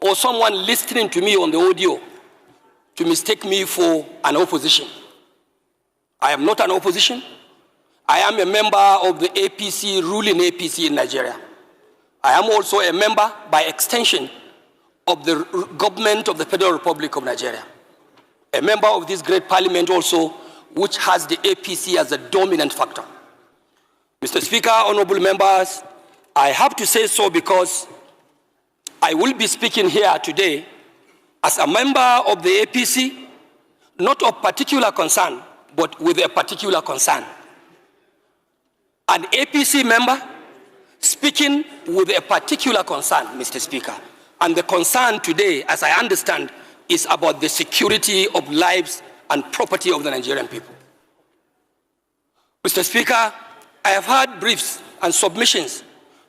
or someone listening to me on the audio to mistake me for an opposition. I am not an opposition. I am a member of the APC, ruling APC in Nigeria. I am also a member, by extension, of the government of the Federal Republic of Nigeria. A member of this great parliament also, which has the APC as a dominant factor. Mr. Speaker, honorable members, I have to say so because I will be speaking here today as a member of the APC, not of particular concern, but with a particular concern. An APC member speaking with a particular concern, Mr. Speaker. And the concern today, as I understand, is about the security of lives and property of the Nigerian people. Mr. Speaker, I have heard briefs and submissions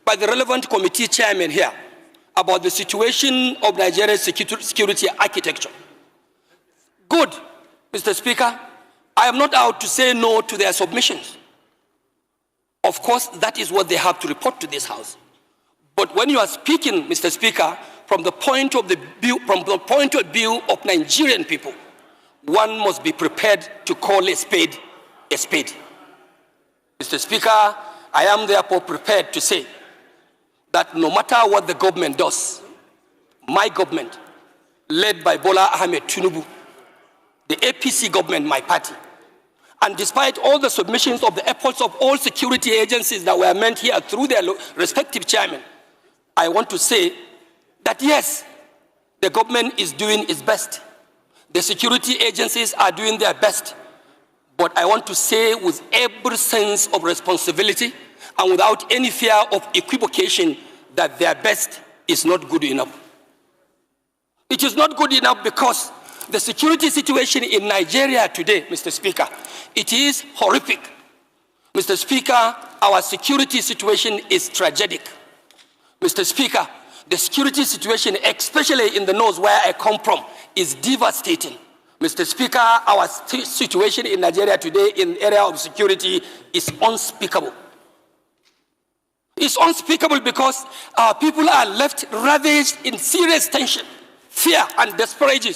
by the relevant committee chairman here about the situation of Nigeria's security architecture. Good, Mr. Speaker. I am not out to say no to their submissions. Of course, that is what they have to report to this House. But when you are speaking, Mr. Speaker, from the point of view of Nigerian people, one must be prepared to call a spade a spade. Mr. Speaker, I am therefore prepared to say that no matter what the government does, my government, led by Bola Ahmed Tinubu, the APC government, my party, and despite all the submissions of the efforts of all security agencies that were meant here through their respective chairmen, I want to say that yes, the government is doing its best. The security agencies are doing their best. But I want to say with every sense of responsibility and without any fear of equivocation that their best is not good enough. It is not good enough because the security situation in Nigeria today, Mr. Speaker, it is horrific. Mr. Speaker, our security situation is tragic. Mr. Speaker, the security situation, especially in the north where I come from, is devastating. Mr. Speaker, our situation in Nigeria today in the area of security is unspeakable. It's unspeakable because our people are left ravaged in serious tension, fear, and desperation,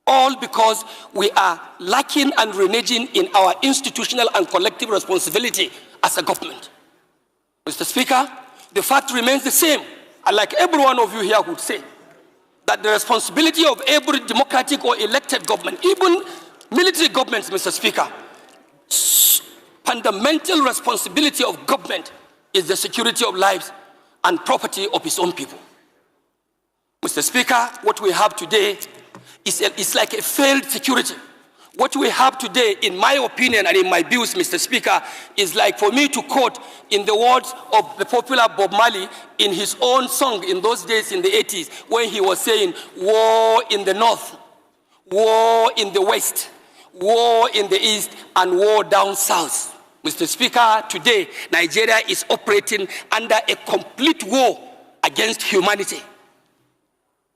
all because we are lacking and reneging in our institutional and collective responsibility as a government. Mr. Speaker, the fact remains the same, and like every one of you here would say, that the responsibility of every democratic or elected government, even military governments, Mr. Speaker, fundamental responsibility of government is the security of lives and property of its own people. Mr. Speaker, what we have today is like a failed security. What we have today, in my opinion and in my views, Mr. Speaker, is like for me to quote in the words of the popular Bob Marley in his own song in those days in the 80s, when he was saying, war in the north, war in the west, war in the east, and war down south. Mr. Speaker, today, Nigeria is operating under a complete war against humanity.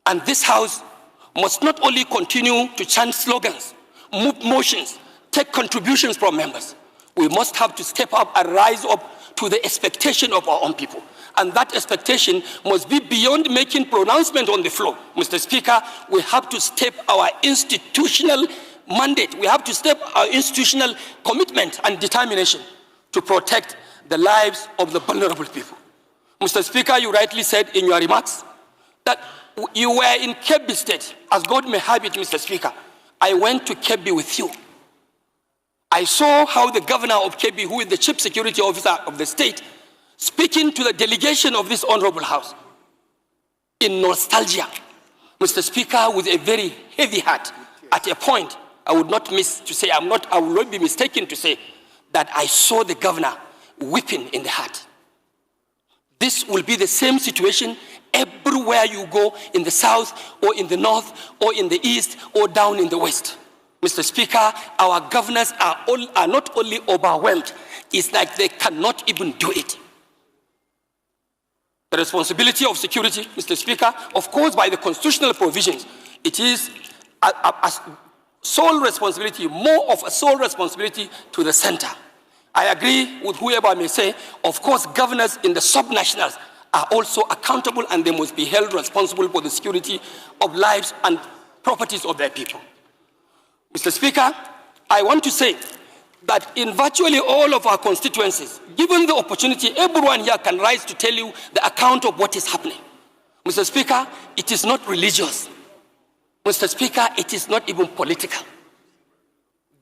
And this House must not only continue to chant slogans, move motions, take contributions from members. We must have to step up and rise up to the expectation of our own people. And that expectation must be beyond making pronouncement on the floor. Mr. Speaker, we have to step our institutional mandate. We have to step our institutional commitment and determination to protect the lives of the vulnerable people. Mr. Speaker, you rightly said in your remarks that you were in Kebbi State. As God may have it, Mr. Speaker, I went to Kebbi with you. I saw how the governor of Kebbi, who is the chief security officer of the state, speaking to the delegation of this honorable House in nostalgia, Mr. Speaker, with a very heavy heart. At a point, I would not miss to say, I will not be mistaken to say that I saw the governor weeping in the heart. This will be the same situation everywhere you go, in the south or in the north or in the east or down in the west. Mr. Speaker, our governors are not only overwhelmed, it's like they cannot even do it. The responsibility of security, Mr. Speaker, of course, by the constitutional provisions, it is a sole responsibility, more of a sole responsibility to the center. I agree with whoever may say, of course, governors in the subnationals are also accountable, and they must be held responsible for the security of lives and properties of their people. Mr. Speaker, I want to say that in virtually all of our constituencies, given the opportunity, everyone here can rise to tell you the account of what is happening. Mr. Speaker, it is not religious. Mr. Speaker, it is not even political.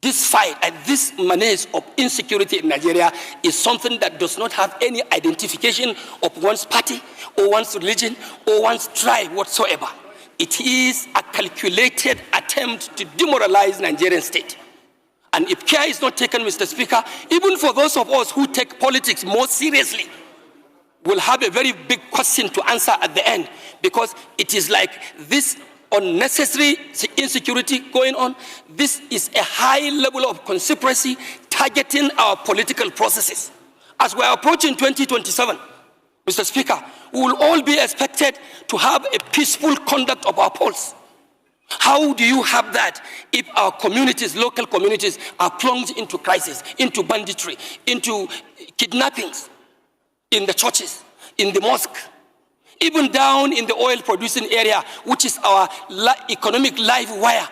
This fight and this menace of insecurity in Nigeria is something that does not have any identification of one's party or one's religion or one's tribe whatsoever. It is a calculated attempt to demoralize Nigerian state. And if care is not taken, Mr. Speaker, even for those of us who take politics more seriously, we'll have a very big question to answer at the end, because it is like this unnecessary insecurity going on. This is a high level of conspiracy targeting our political processes. As we are approaching 2027, Mr. Speaker, we will all be expected to have a peaceful conduct of our polls. How do you have that if our communities, local communities, are plunged into crisis, into banditry, into kidnappings in the churches, in the mosque, even down in the oil-producing area, which is our economic live wire?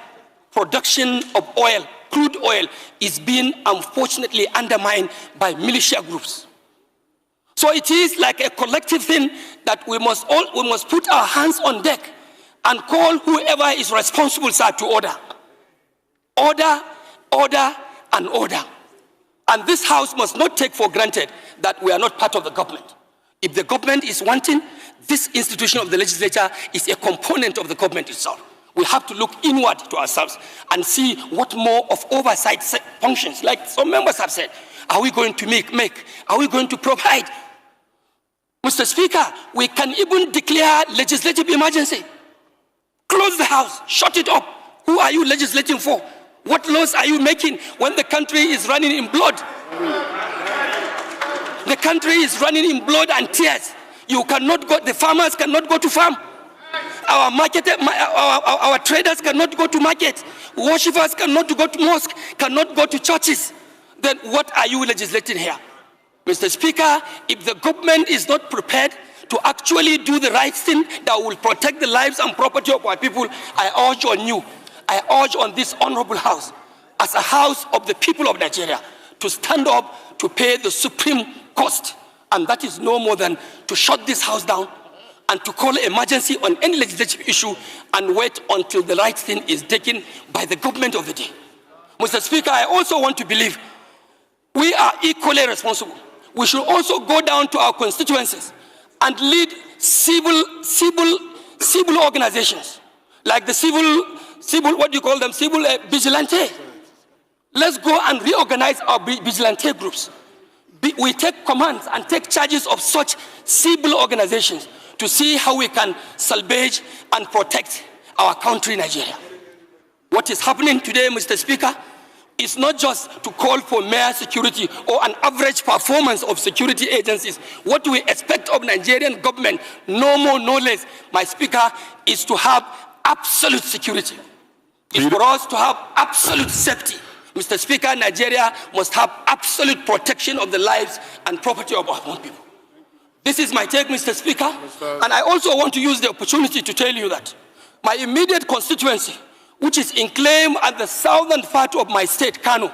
Production of oil, crude oil, is being unfortunately undermined by militia groups. So it is like a collective thing that we must put our hands on deck and call whoever is responsible, sir, to order. Order, order, and order. And this House must not take for granted that we are not part of the government. If the government is wanting, this institution of the legislature is a component of the government itself. We have to look inward to ourselves and see what more of oversight functions, like some members have said, are we going to make? Are we going to provide? Mr. Speaker, we can even declare legislative emergency. Close the House, shut it up. Who are you legislating for? What laws are you making when the country is running in blood? The country is running in blood and tears. You cannot go, the farmers cannot go to farm. Our traders cannot go to market. Worshippers cannot go to mosque, cannot go to churches. Then what are you legislating here? Mr. Speaker, if the government is not prepared to actually do the right thing that will protect the lives and property of our people, I urge on you, I urge on this honorable House, as a House of the people of Nigeria, to stand up to pay the supreme cost. And that is no more than to shut this House down and to call emergency on any legislative issue and wait until the right thing is taken by the government of the day. Mr. Speaker, I also want to believe we are equally responsible. We should also go down to our constituencies and lead civil organizations, like the civil vigilante. Let's go and reorganize our vigilante groups. We take commands and take charges of such civil organizations to see how we can salvage and protect our country, Nigeria. What is happening today, Mr. Speaker, is not just to call for mere security or an average performance of security agencies. What we expect of Nigerian government, no more, no less, my Speaker, is to have absolute security. It's for us to have absolute safety. Mr. Speaker, Nigeria must have absolute protection of the lives and property of our own people. This is my take, Mr. Speaker. And I also want to use the opportunity to tell you that my immediate constituency, which is enclave at the southern part of my state, Kano,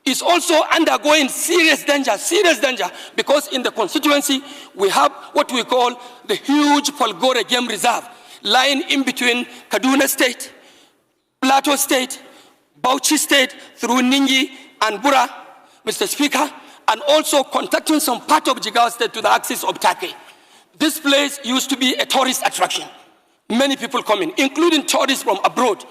is also undergoing serious danger, because in the constituency, we have what we call the huge Falgore Game Reserve, lying in between Kaduna State, Plateau State, Bauchi State, through Ningi and Bura, Mr. Speaker, and also contacting some part of Jigawa State to the axis of Turkey. This place used to be a tourist attraction. Many people coming, including tourists from abroad.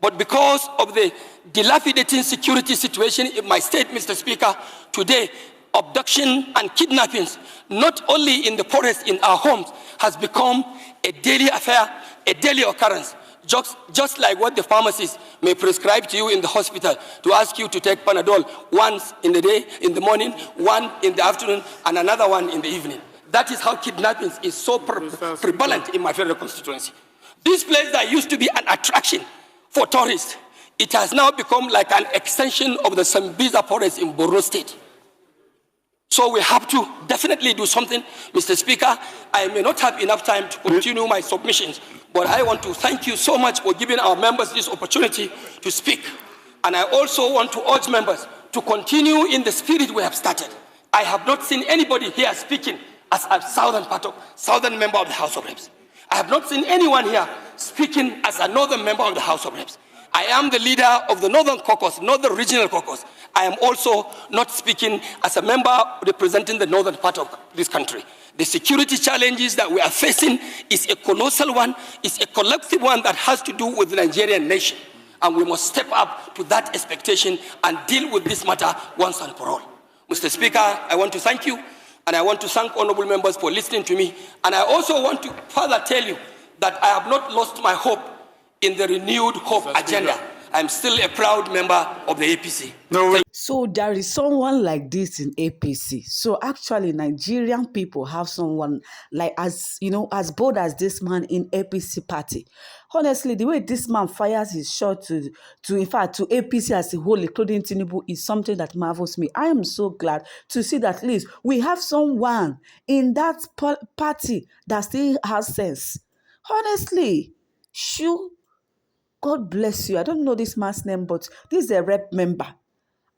But because of the dilapidating security situation in my state, Mr. Speaker, today, abduction and kidnappings, not only in the forest, in our homes, has become a daily affair, a daily occurrence. Just like what the pharmacist may prescribe to you in the hospital to ask you to take Panadol once in the day, in the morning, one in the afternoon, and another one in the evening. That is how kidnapping is so prevalent in my federal constituency. This place that used to be an attraction for tourists, it has now become like an extension of the Sambiza forest in Borno State. So we have to definitely do something. Mr. Speaker, I may not have enough time to continue my submissions, but I want to thank you so much for giving our members this opportunity to speak. And I also want to urge members to continue in the spirit we have started. I have not seen anybody here speaking as a southern member of the House of Reps. I have not seen anyone here speaking as a northern member of the House of Reps. I am the leader of the Northern Caucus, Northern Regional Caucus. I am also not speaking as a member representing the northern part of this country. The security challenges that we are facing is a colossal one, it's a collective one that has to do with the Nigerian nation. And we must step up to that expectation and deal with this matter once and for all. Mr. Speaker, I want to thank you, and I want to thank honorable members for listening to me. And I also want to further tell you that I have not lost my hope in the renewed hope agenda. I'm still a proud member of the APC. So there is someone like this in APC. So actually, Nigerian people have someone like as bold as this man in APC party. Honestly, the way this man fires his shot to APC as a whole, including Tinubu, is something that marvels me. I am so glad to see that at least we have someone in that party that still has sense. Honestly, God bless you. I don't know this man's name, but this is a rep member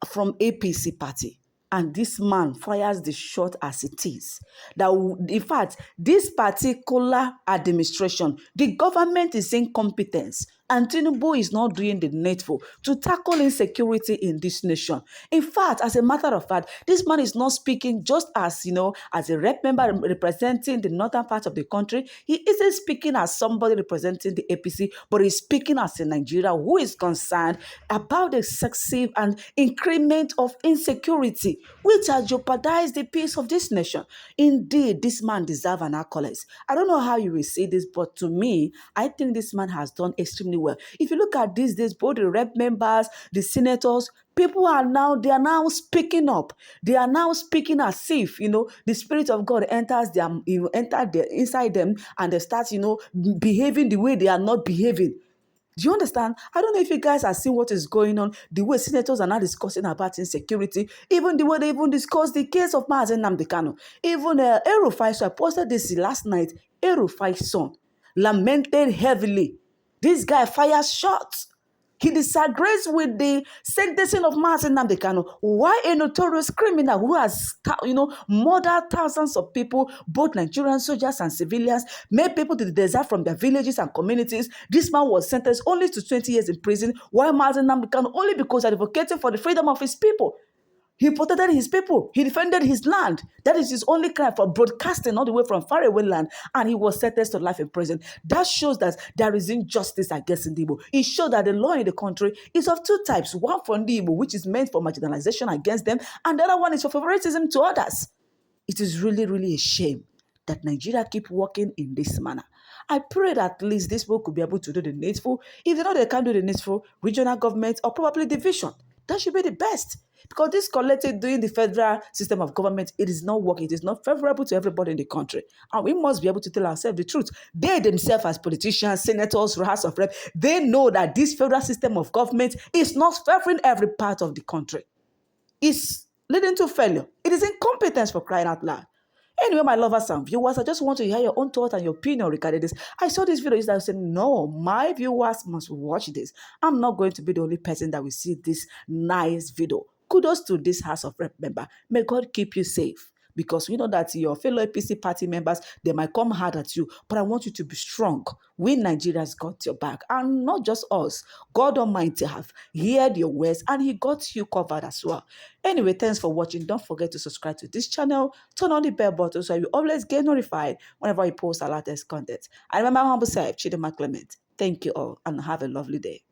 from APC party. And this man fires the shot as it is. That, in fact, this particular administration, the government is incompetence. And Tinubu is not doing the needful to tackle insecurity in this nation. In fact, as a matter of fact, this man is not speaking just as, as a rep member representing the northern part of the country. He isn't speaking as somebody representing the APC, but he's speaking as a Nigerian who is concerned about the excessive and increment of insecurity, which has jeopardized the peace of this nation. Indeed, this man deserves an accolade. I don't know how you will see this, but to me, I think this man has done extremely well. If you look at these days, both the rep members, the senators, people are now speaking up. They are now speaking as if, the Spirit of God enters them, inside them, and they start, behaving the way they are not behaving. Do you understand? I don't know if you guys are seeing what is going on, the way senators are now discussing about insecurity, even the way they even discussed the case of Mazen Nnamdi Kanu. Even El-Rufai, so I posted this last night, El-Rufai's son lamented heavily. This guy fires shots. He disagrees with the sentencing of Mazen Nnamdi Kanu. Why a notorious criminal who has, murdered thousands of people, both Nigerian soldiers and civilians, made people to desert from their villages and communities. This man was sentenced only to 20 years in prison, while Mazen Nnamdi Kanu only because he advocated for the freedom of his people. He protected his people. He defended his land. That is his only crime for broadcasting all the way from faraway land, and he was sentenced to life in prison. That shows that there is injustice against Igbo. It shows that the law in the country is of two types. One for Igbo, which is meant for marginalization against them, and the other one is for favoritism to others. It is really, really a shame that Nigeria keep working in this manner. I pray that at least this people could be able to do the needful. If they know they can't do the needful, regional government or probably division. That should be the best. Because this collective doing the federal system of government, it is not working. It is not favorable to everybody in the country. And we must be able to tell ourselves the truth. They themselves as politicians, senators, House of Reps, they know that this federal system of government is not favoring every part of the country. It's leading to failure. It is incompetence, for crying out loud. Anyway, my lovers and viewers, I just want to hear your own thoughts and your opinion regarding this. I saw this video and I said, no, my viewers must watch this. I'm not going to be the only person that will see this nice video. Kudos to this House of Rep member. May God keep you safe. Because we know that your fellow APC party members, they might come hard at you. But I want you to be strong. We Nigerians got your back. And not just us. God Almighty have heard your words and he got you covered as well. Anyway, thanks for watching. Don't forget to subscribe to this channel. Turn on the bell button so you always get notified whenever I post our latest content. I remember my humble self, Chidema Clement. Thank you all and have a lovely day.